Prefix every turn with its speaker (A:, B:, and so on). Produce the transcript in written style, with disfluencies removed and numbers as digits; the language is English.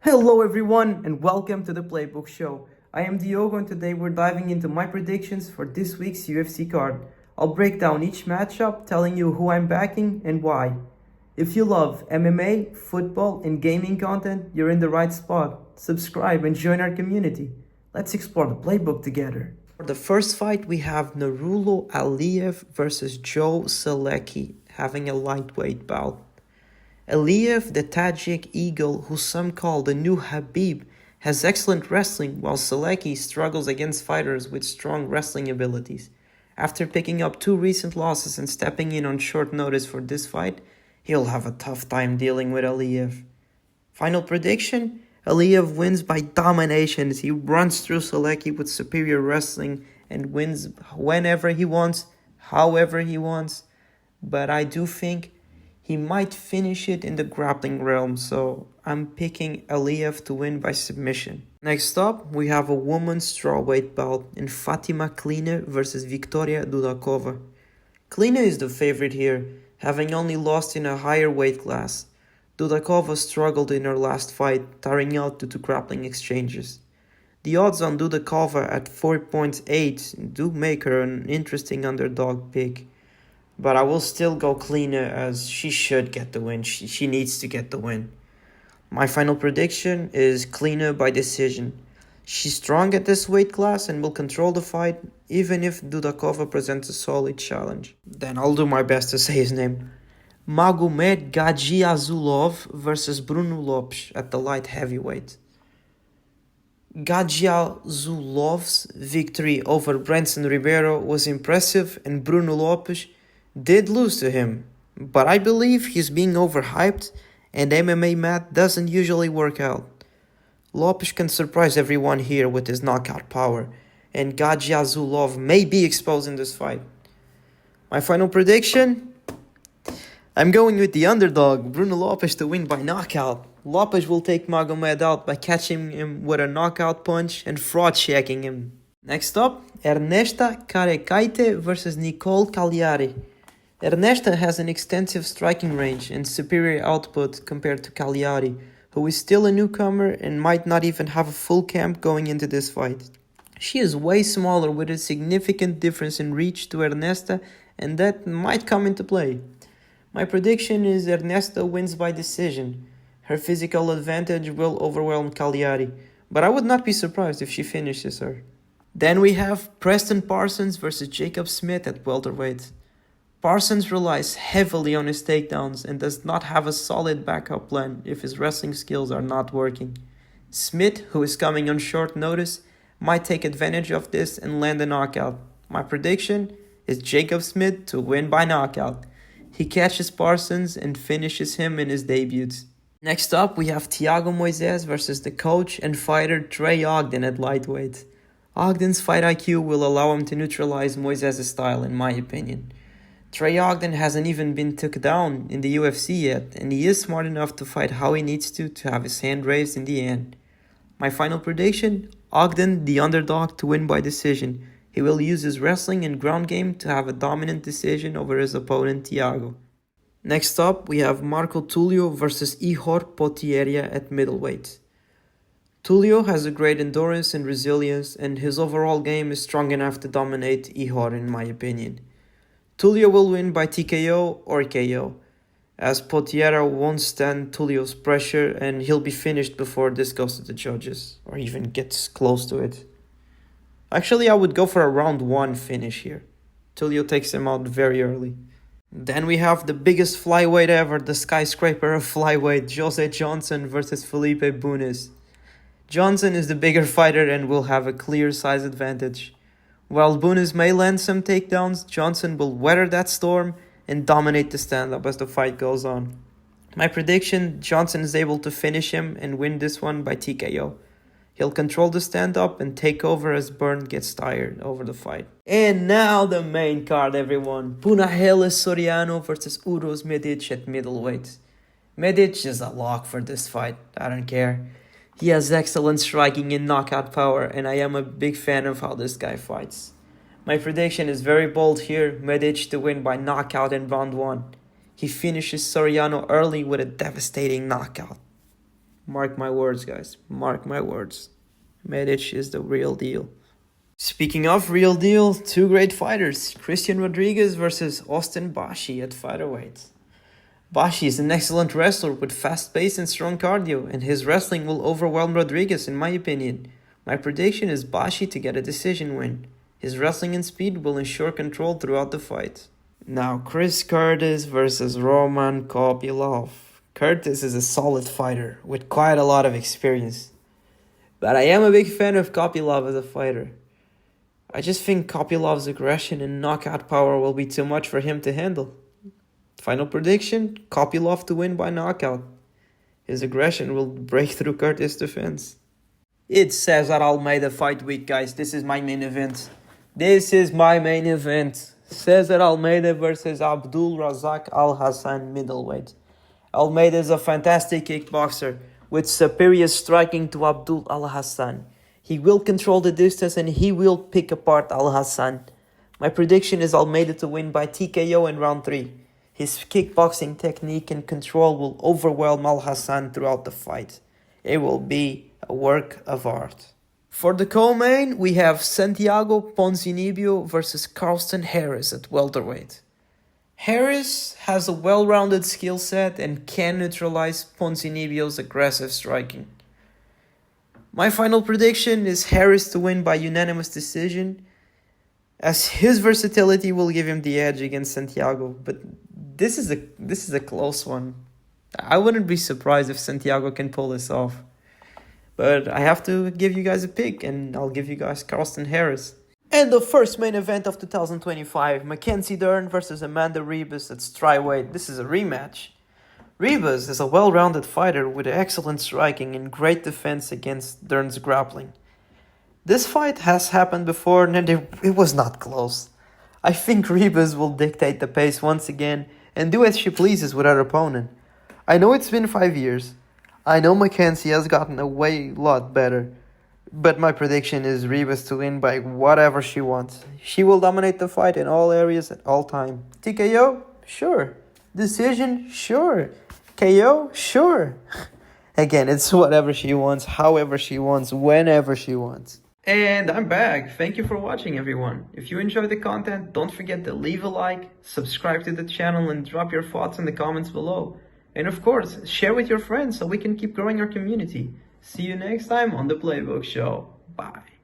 A: Hello everyone and welcome to the Playbook Show. I am Diogo and today we're diving into my predictions for this week's UFC card. I'll break down each matchup, telling you who I'm backing and why. If you love MMA, football, and gaming content, you're in the right spot. Subscribe and join our community. Let's explore the playbook together. For the first fight, we have Nurullo Aliev versus Joe Solecki having a lightweight bout. Aliev, the Tajik eagle who some call the new Habib, has excellent wrestling while Solecki struggles against fighters with strong wrestling abilities. After picking up 2 recent losses and stepping in on short notice for this fight, he'll have a tough time dealing with Aliev. Final prediction? Aliev wins by domination as he runs through Solecki with superior wrestling and wins whenever he wants, however he wants. But I do think he might finish it in the grappling realm, so I'm picking Aliev to win by submission. Next up, we have a women's strawweight bout in Fatima Kline versus Viktoriia Dudakova. Kline is the favorite here, having only lost in a higher weight class. Dudakova struggled in her last fight, tiring out due to grappling exchanges. The odds on Dudakova at 4.8 do make her an interesting underdog pick. But I will still go Kline as she should get the win. She needs to get the win. My final prediction is Kline by decision. She's strong at this weight class and will control the fight even if Dudakova presents a solid challenge. Then I'll do my best to say his name. Magomed Gajiazulov versus Bruno Lopes at the light heavyweight. Gajiazulov's victory over Branson Ribeiro was impressive and Bruno Lopes did lose to him, but I believe he's being overhyped and MMA math doesn't usually work out. Lopes can surprise everyone here with his knockout power, and Gajiazulov may be exposed in this fight. My final prediction? I'm going with the underdog, Bruno Lopes, to win by knockout. Lopes will take Magomed out by catching him with a knockout punch and fraud checking him. Next up, Ernesta Karekaite versus Nicole Cagliari. Ernesta has an extensive striking range and superior output compared to Cagliari, who is still a newcomer and might not even have a full camp going into this fight. She is way smaller with a significant difference in reach to Ernesta, and that might come into play. My prediction is Ernesta wins by decision. Her physical advantage will overwhelm Cagliari, but I would not be surprised if she finishes her. Then we have Preston Parsons versus Jacob Smith at welterweight. Parsons relies heavily on his takedowns and does not have a solid backup plan if his wrestling skills are not working. Smith, who is coming on short notice, might take advantage of this and land a knockout. My prediction is Jacob Smith to win by knockout. He catches Parsons and finishes him in his debuts. Next up, we have Thiago Moises versus the coach and fighter Trey Ogden at lightweight. Ogden's fight IQ will allow him to neutralize Moises' style, in my opinion. Trey Ogden hasn't even been took down in the UFC yet, and he is smart enough to fight how he needs to have his hand raised in the end. My final prediction, Ogden the underdog to win by decision. He will use his wrestling and ground game to have a dominant decision over his opponent Thiago. Next up, we have Marco Tulio versus Ihor Potieria at middleweight. Tulio has a great endurance and resilience, and his overall game is strong enough to dominate Ihor in my opinion. Tulio will win by TKO or KO, as Potieria won't stand Tulio's pressure and he'll be finished before this goes to the judges, or even gets close to it. Actually, I would go for a round 1 finish here. Tulio takes him out very early. Then we have the biggest flyweight ever, the skyscraper of flyweight, Jose Johnson versus Felipe Bunes. Johnson is the bigger fighter and will have a clear size advantage. While Bunes may land some takedowns, Johnson will weather that storm and dominate the stand-up as the fight goes on. My prediction, Johnson is able to finish him and win this one by TKO. He'll control the stand-up and take over as Byrne gets tired over the fight. And now the main card, everyone. Punaheles Soriano versus Uros Medic at middleweight. Medic is a lock for this fight, I don't care. He has excellent striking and knockout power, and I am a big fan of how this guy fights. My prediction is very bold here, Medic to win by knockout in round 1. He finishes Soriano early with a devastating knockout. Mark my words, guys. Mark my words. Medic is the real deal. Speaking of real deal, two great fighters. Christian Rodriguez versus Austin Bashi at featherweight. Bashi is an excellent wrestler with fast pace and strong cardio, and his wrestling will overwhelm Rodriguez in my opinion. My prediction is Bashi to get a decision win. His wrestling and speed will ensure control throughout the fight. Now, Chris Curtis versus Roman Kopylov. Curtis is a solid fighter with quite a lot of experience, but I am a big fan of Kopylov as a fighter. I just think Kopylov's aggression and knockout power will be too much for him to handle. Final prediction, Kopylov to win by knockout. His aggression will break through Curtis' defense. It's Cesar Almeida fight week, guys. This is my main event. Cesar Almeida versus Abdul Razak Al Hassan middleweight. Almeida is a fantastic kickboxer with superior striking to Abdul Al Hassan. He will control the distance and he will pick apart Al Hassan. My prediction is Almeida to win by TKO in round 3. His kickboxing technique and control will overwhelm Al Hassan throughout the fight. It will be a work of art. For the co-main, we have Santiago Ponzinibbio versus Carlston Harris at welterweight. Harris has a well-rounded skill set and can neutralize Ponzinibbio's aggressive striking. My final prediction is Harris to win by unanimous decision, as his versatility will give him the edge against Santiago, but this is a close one. I wouldn't be surprised if Santiago can pull this off. But I have to give you guys a pick, and I'll give you guys Carlston Harris. And the first main event of 2025, Mackenzie Dern versus Amanda Ribas at strawweight. This is a rematch. Ribas is a well-rounded fighter with excellent striking and great defense against Dern's grappling. This fight has happened before and it was not close. I think Ribas will dictate the pace once again and do as she pleases with her opponent. I know it's been 5 years. I know Mackenzie has gotten a lot better. But my prediction is Ribas to win by whatever she wants. She will dominate the fight in all areas at all time. TKO? Sure. Decision? Sure. KO? Sure. Again, it's whatever she wants, however she wants, whenever she wants. And I'm back. Thank you for watching, everyone. If you enjoyed the content, don't forget to leave a like, subscribe to the channel, and drop your thoughts in the comments below. And of course, share with your friends so we can keep growing our community. See you next time on the Playbook Show. Bye.